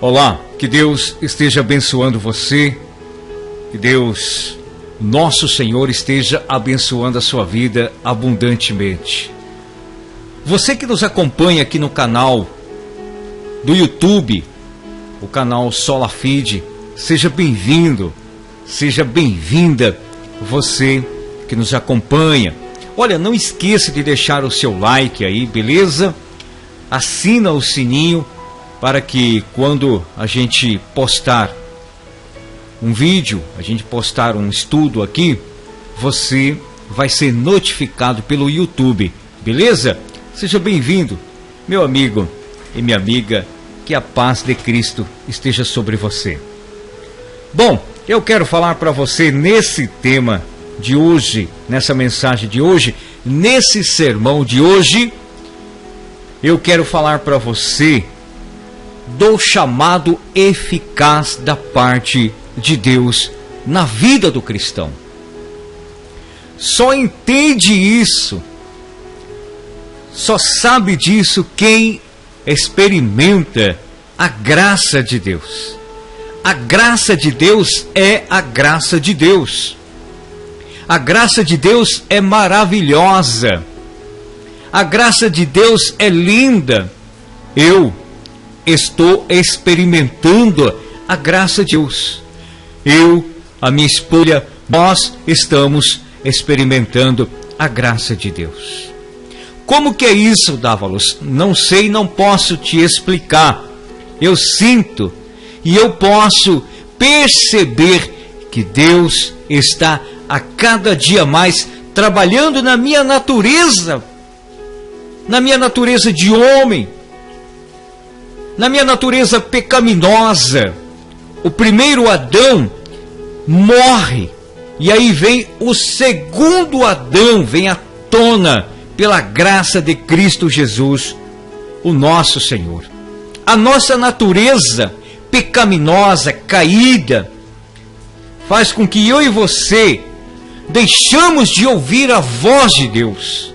Olá, que Deus esteja abençoando você, que Deus, nosso Senhor, esteja abençoando a sua vida abundantemente. Você que nos acompanha aqui no canal do YouTube, o canal SolaFeed, seja bem-vindo, seja bem-vinda, você que nos acompanha. Olha, não esqueça de deixar o seu like aí, beleza? Assina o sininho para que quando a gente postar um vídeo, a gente postar um estudo aqui, você vai ser notificado pelo YouTube, beleza? Seja bem-vindo, meu amigo e minha amiga, que a paz de Cristo esteja sobre você. Bom, eu quero falar para você nesse tema de hoje, nessa mensagem de hoje, nesse sermão de hoje, eu quero falar para você do chamado eficaz da parte de Deus na vida do cristão. Só entende isso, só sabe disso quem experimenta a graça de Deus. A graça de Deus é a graça de Deus. A graça de Deus é maravilhosa. A graça de Deus é linda. Eu estou experimentando a graça de Deus. Eu, a minha esposa, nós estamos experimentando a graça de Deus. Como que é isso, Dávalos? Não sei, não posso te explicar. Eu sinto e eu posso perceber que Deus está a cada dia mais trabalhando na minha natureza de homem, na minha natureza pecaminosa. O primeiro Adão morre, e aí vem o segundo Adão, vem à tona pela graça de Cristo Jesus, o nosso Senhor. A nossa natureza pecaminosa, caída, faz com que eu e você deixamos de ouvir a voz de Deus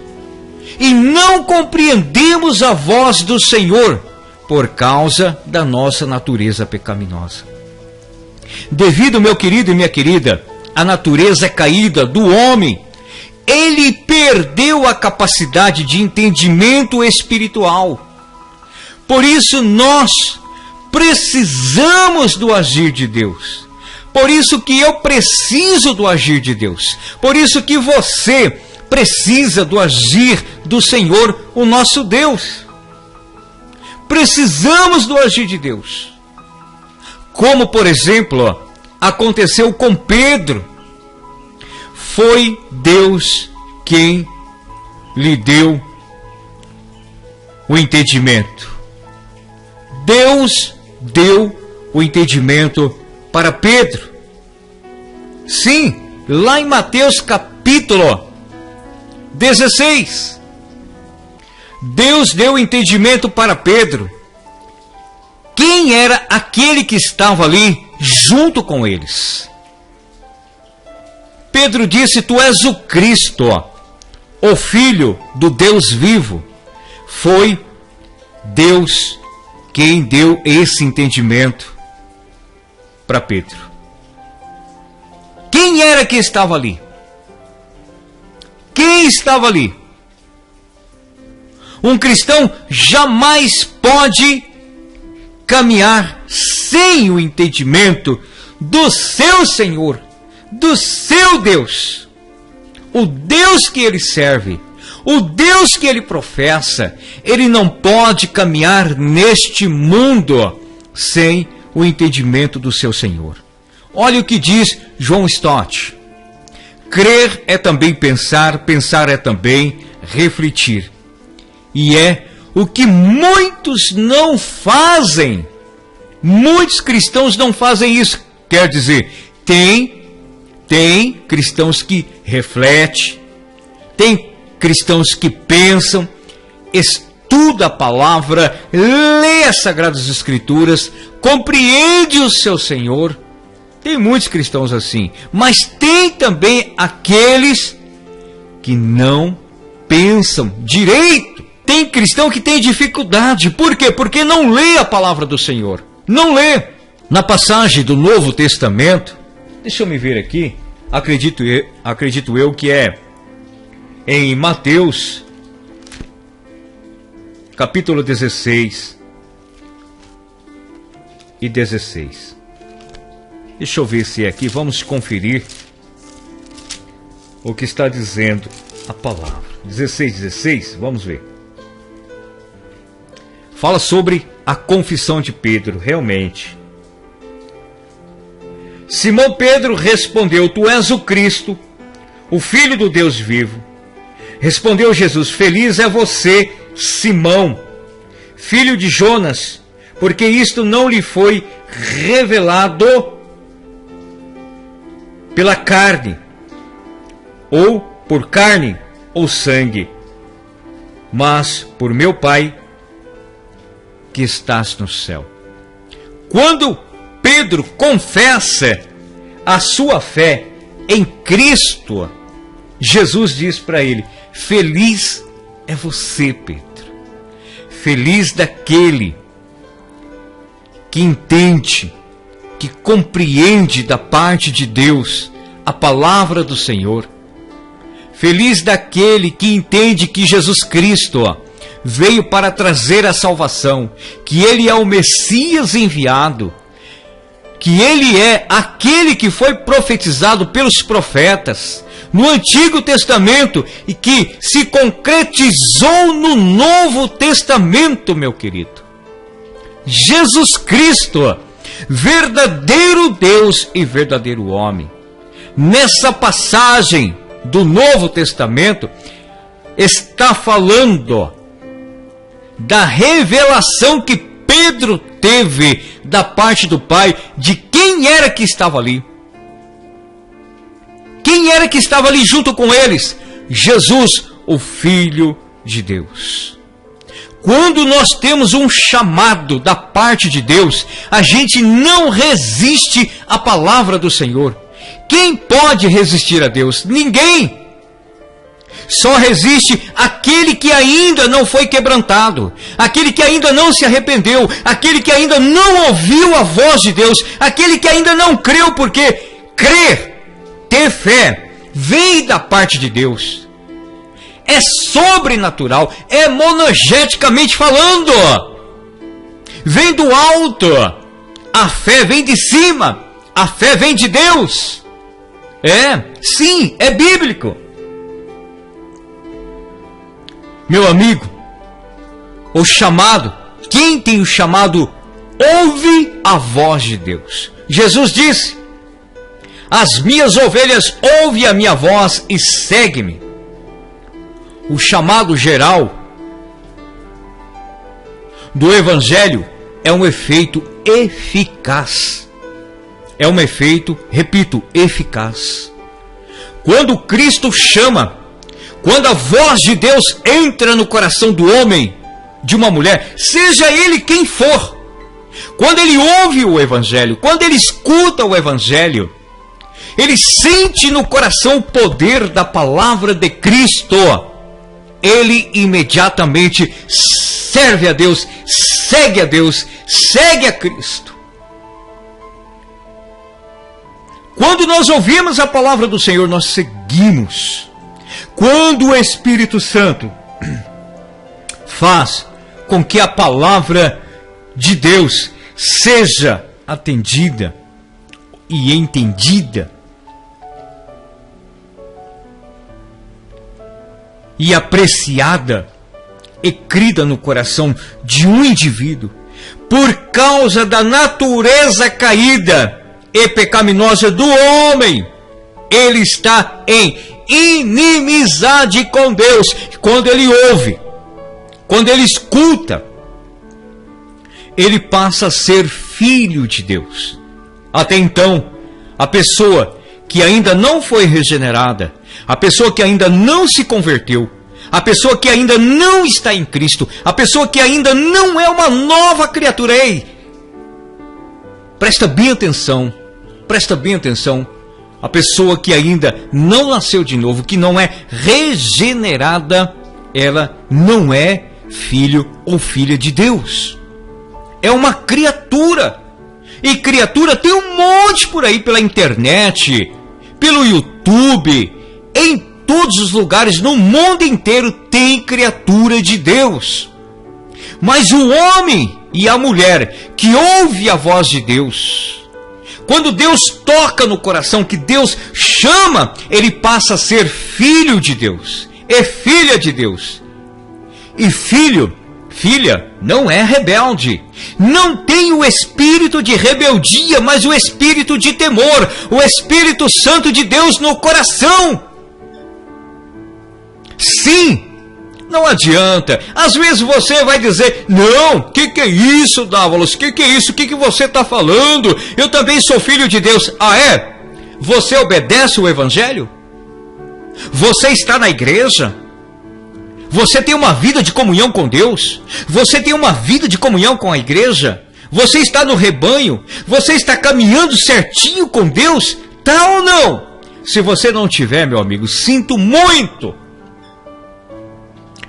e não compreendemos a voz do Senhor por causa da nossa natureza pecaminosa. Devido, meu querido e minha querida, à natureza caída do homem, ele perdeu a capacidade de entendimento espiritual. Por isso nós precisamos do agir de Deus. Por isso que eu preciso do agir de Deus. Por isso que você precisa do agir do Senhor, o nosso Deus. Precisamos do agir de Deus. Como, por exemplo, aconteceu com Pedro. Foi Deus quem lhe deu o entendimento. Deus deu o entendimento para Pedro. Sim, lá em Mateus capítulo 16. Deus deu o entendimento para Pedro. Quem era aquele que estava ali junto com eles? Pedro disse: Tu és o Cristo, o Filho do Deus vivo. Foi Deus quem deu esse entendimento para Pedro. Quem era que estava ali? Quem estava ali? Um cristão jamais pode caminhar sem o entendimento do seu Senhor, do seu Deus. O Deus que ele serve, o Deus que ele professa, ele não pode caminhar neste mundo sem o entendimento do seu Senhor. Olha o que diz John Stott: crer é também pensar, pensar é também refletir. E é o que muitos não fazem. Muitos cristãos não fazem isso. Quer dizer, tem cristãos que refletem, tem cristãos que pensam, estuda a palavra, lê as Sagradas Escrituras, compreende o seu Senhor. Tem muitos cristãos assim, mas tem também aqueles que não pensam direito. Tem cristão que tem dificuldade. Por quê? Porque não lê a palavra do Senhor. não lê na passagem do Novo Testamento? Deixa eu me ver aqui. Acredito eu que é em Mateus, capítulo 16 e 16. Deixa eu ver se é aqui. Vamos conferir o que está dizendo a palavra. 16, vamos ver. Fala sobre a confissão de Pedro, realmente. Simão Pedro respondeu: Tu és o Cristo, o Filho do Deus vivo. Respondeu Jesus: Feliz é você, Simão, filho de Jonas, porque isto não lhe foi revelado pela carne, ou por carne ou sangue, mas por meu Pai que estás no céu. Quando Pedro confessa a sua fé em Cristo, Jesus diz para ele: Feliz é você, Pedro. Feliz daquele que entende, que compreende da parte de Deus a palavra do Senhor. Feliz daquele que entende que Jesus Cristo veio para trazer a salvação, que Ele é o Messias enviado, que Ele é aquele que foi profetizado pelos profetas no Antigo Testamento e que se concretizou no Novo Testamento, meu querido. Jesus Cristo, verdadeiro Deus e verdadeiro homem. Nessa passagem do Novo Testamento, está falando da revelação que Pedro teve da parte do Pai, de quem era que estava ali. Quem era que estava ali junto com eles? Jesus, o Filho de Deus. Quando nós temos um chamado da parte de Deus, a gente não resiste à palavra do Senhor. Quem pode resistir a Deus? Ninguém. Só resiste aquele que ainda não foi quebrantado, aquele que ainda não se arrependeu, aquele que ainda não ouviu a voz de Deus, aquele que ainda não creu, porque crer, ter fé, vem da parte de Deus. É sobrenatural, é monogeticamente falando. Vem do alto, a fé vem de cima, a fé vem de Deus. Sim, é bíblico. Meu amigo, o chamado, quem tem o chamado, ouve a voz de Deus. Jesus disse: As minhas ovelhas ouvem a minha voz e seguem-me. O chamado geral do Evangelho é um efeito eficaz. É um efeito, repito, eficaz. Quando Cristo chama, quando a voz de Deus entra no coração do homem, de uma mulher, seja ele quem for, quando ele ouve o Evangelho, quando ele escuta o Evangelho, ele sente no coração o poder da palavra de Cristo, ele imediatamente serve a Deus, segue a Cristo. Quando nós ouvimos a palavra do Senhor, nós seguimos. Quando o Espírito Santo faz com que a palavra de Deus seja atendida e entendida e apreciada e crida no coração de um indivíduo, por causa da natureza caída e pecaminosa do homem, ele está em inimizade com Deus. Quando ele ouve, quando ele escuta, ele passa a ser filho de Deus. Até então, a pessoa que ainda não foi regenerada, a pessoa que ainda não se converteu, a pessoa que ainda não está em Cristo, a pessoa que ainda não é uma nova criatura, presta bem atenção, a pessoa que ainda não nasceu de novo, que não é regenerada, ela não é filho ou filha de Deus. é uma criatura. E criatura tem um monte por aí pela internet, pelo YouTube, em todos os lugares, no mundo inteiro tem criatura de Deus. Mas o homem e a mulher que ouve a voz de Deus, quando Deus toca no coração, que Deus chama, ele passa a ser filho de Deus, é filha de Deus. E filho, filha, não é rebelde, não tem o espírito de rebeldia, mas o espírito de temor, o Espírito Santo de Deus no coração. Sim, não adianta. Às vezes você vai dizer, não, que é isso, Dávalos? Que é isso? O que você está falando? Eu também sou filho de Deus. Ah, é? Você obedece o Evangelho? Você está na igreja? Você tem uma vida de comunhão com Deus? Você tem uma vida de comunhão com a igreja? Você está no rebanho? Você está caminhando certinho com Deus? Tá ou não? Se você não tiver, meu amigo, sinto muito.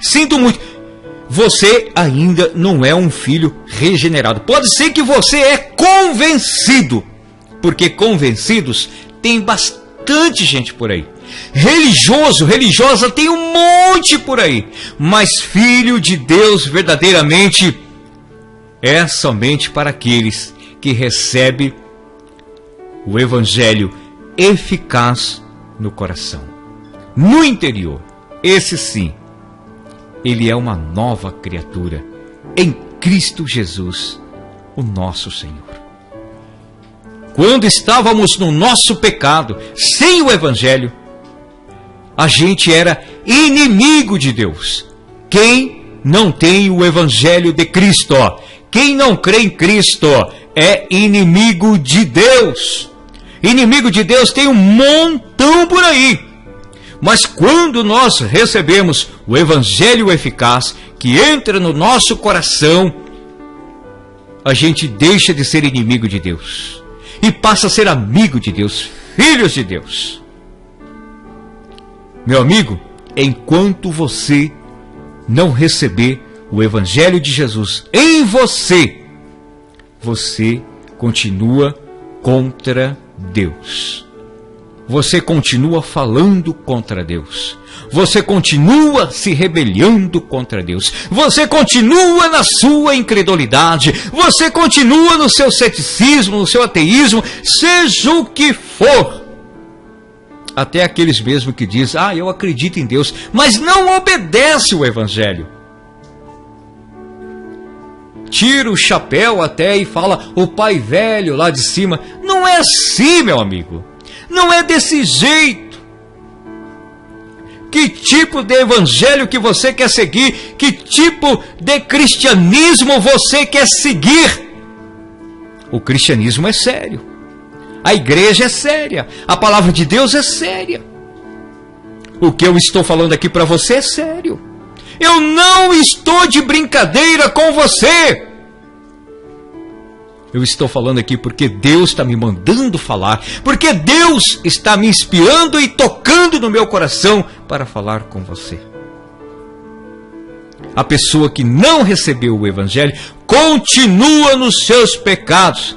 Sinto muito. Você ainda não é um filho regenerado. Pode ser que você é convencido, porque convencidos tem bastante gente por aí. Religioso, religiosa tem um monte por aí. Mas filho de Deus verdadeiramente é somente para aqueles que recebem o Evangelho eficaz no coração, no interior. Esse sim, ele é uma nova criatura em Cristo Jesus, o nosso Senhor. Quando estávamos no nosso pecado, sem o Evangelho, a gente era inimigo de Deus. Quem não tem o Evangelho de Cristo, quem não crê em Cristo, é inimigo de Deus. Inimigo de Deus tem um montão por aí. Mas quando nós recebemos o Evangelho eficaz, que entra no nosso coração, a gente deixa de ser inimigo de Deus e passa a ser amigo de Deus, filhos de Deus. Meu amigo, enquanto você não receber o Evangelho de Jesus em você, você continua contra Deus. Você continua falando contra Deus. Você continua se rebelando contra Deus. Você continua na sua incredulidade. Você continua no seu ceticismo, no seu ateísmo, seja o que for. Até aqueles mesmo que dizem, eu acredito em Deus, mas não obedece o Evangelho. Tira o chapéu até e fala, o pai velho lá de cima. Não é assim, meu amigo. Não é desse jeito. Que tipo de evangelho que você quer seguir? Que tipo de cristianismo você quer seguir? O cristianismo é sério. A igreja é séria. A palavra de Deus é séria. O que eu estou falando aqui para você é sério. Eu não estou de brincadeira com você. Eu estou falando aqui porque Deus está me mandando falar, porque Deus está me inspirando e tocando no meu coração para falar com você. A pessoa que não recebeu o Evangelho continua nos seus pecados.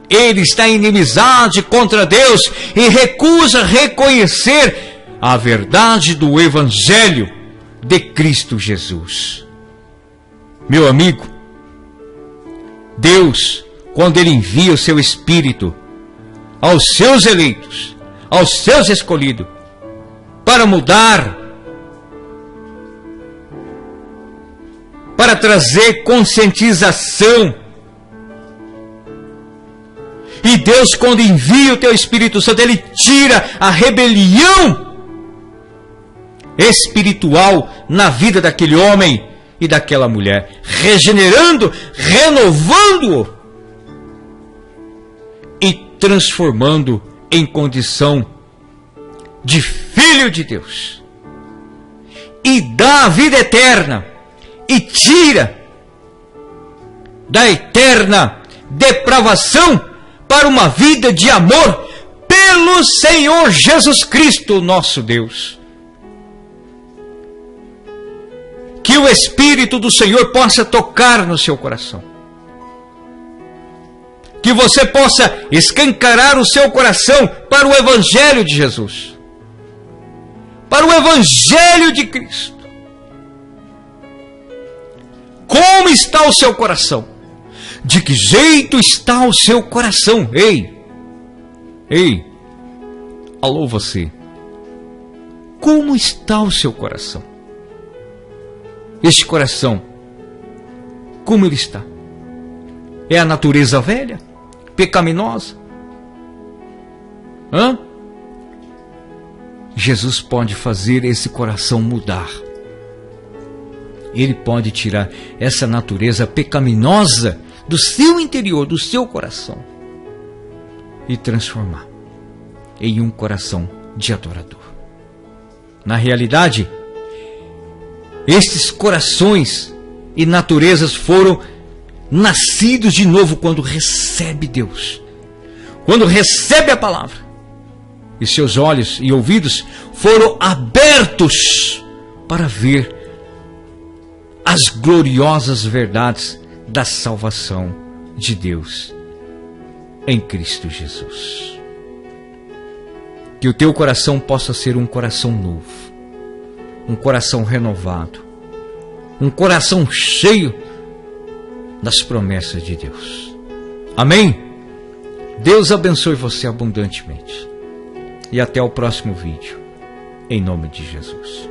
Ele está em inimizade contra Deus e recusa reconhecer a verdade do Evangelho de Cristo Jesus. Meu amigo, Deus, quando Ele envia o seu Espírito aos seus eleitos, aos seus escolhidos, para mudar, para trazer conscientização, e Deus, quando envia o teu Espírito Santo, Ele tira a rebelião espiritual na vida daquele homem e daquela mulher, regenerando, renovando-o e transformando em condição de filho de Deus, e dá a vida eterna e tira da eterna depravação para uma vida de amor pelo Senhor Jesus Cristo, nosso Deus. Que o Espírito do Senhor possa tocar no seu coração que você possa escancarar o seu coração para o Evangelho de Jesus, para o Evangelho de Cristo. Como está o seu coração? De que jeito está o seu coração? Ei, alô você. Como está o seu coração? Este coração, como ele está? É a natureza velha? Pecaminosa? Jesus pode fazer esse coração mudar. Ele pode tirar essa natureza pecaminosa do seu interior, do seu coração, e transformar em um coração de adorador. Na realidade, estes corações e naturezas foram nascidos de novo quando recebe Deus, quando recebe a palavra, e seus olhos e ouvidos foram abertos para ver as gloriosas verdades da salvação de Deus em Cristo Jesus. Que o teu coração possa ser um coração novo, um coração renovado, um coração cheio das promessas de Deus. Amém? Deus abençoe você abundantemente. E até o próximo vídeo, em nome de Jesus.